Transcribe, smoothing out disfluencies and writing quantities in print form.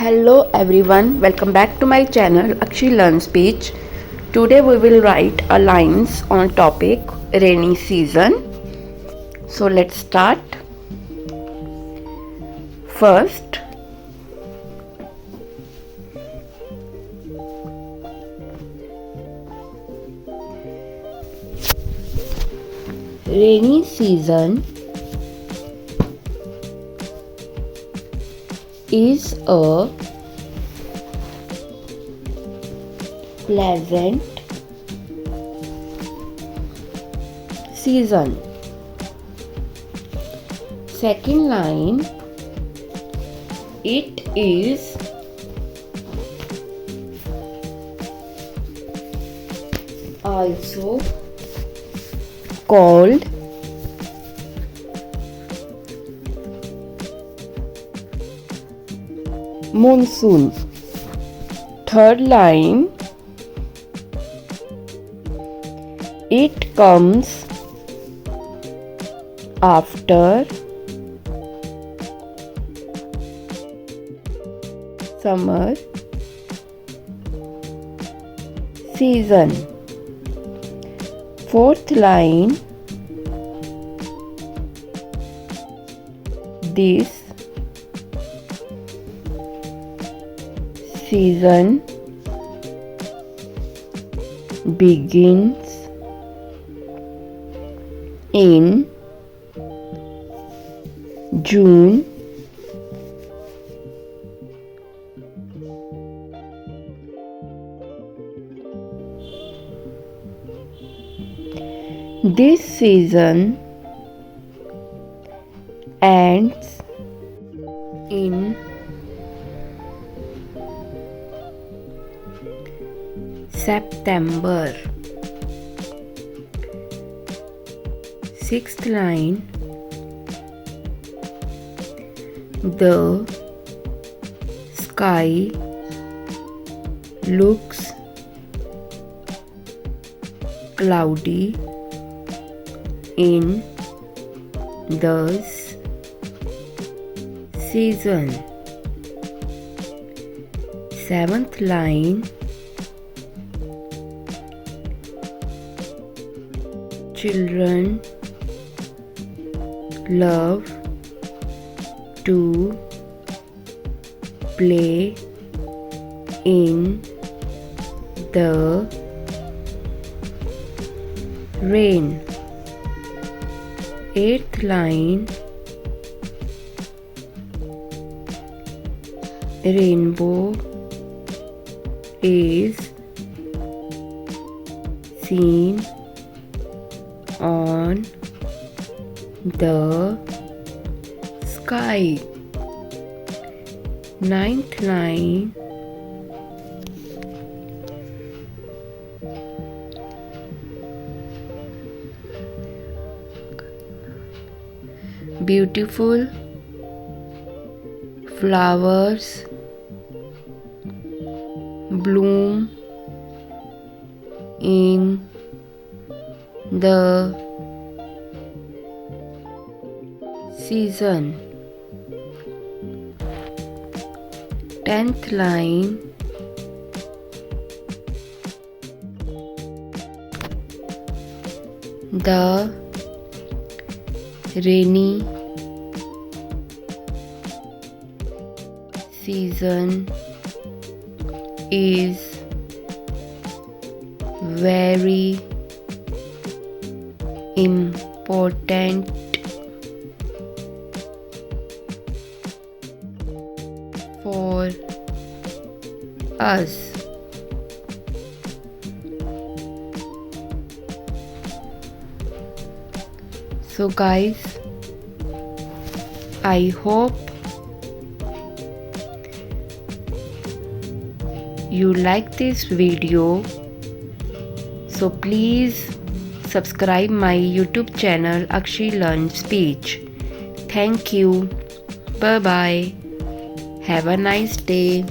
Hello everyone, welcome back to my channel Akshi Learn Speech. Today we will write a lines on topic rainy season. So let's start. First, rainy season is a pleasant season. Second line, it is also called monsoon. Third line, it comes after summer season. Fourth line, this season begins in June this season ends in September. Sixth line, the sky looks cloudy in this season. Seventh line, children love to play in the rain. Eighth line, rainbow is seen on the sky. Ninth line, beautiful flowers bloom in the season. 10th line, the rainy season is very important for us. So guys, I hope you like this video. So please subscribe my YouTube channel Akshi Learn Speech. Thank you. Bye bye. Have a nice day.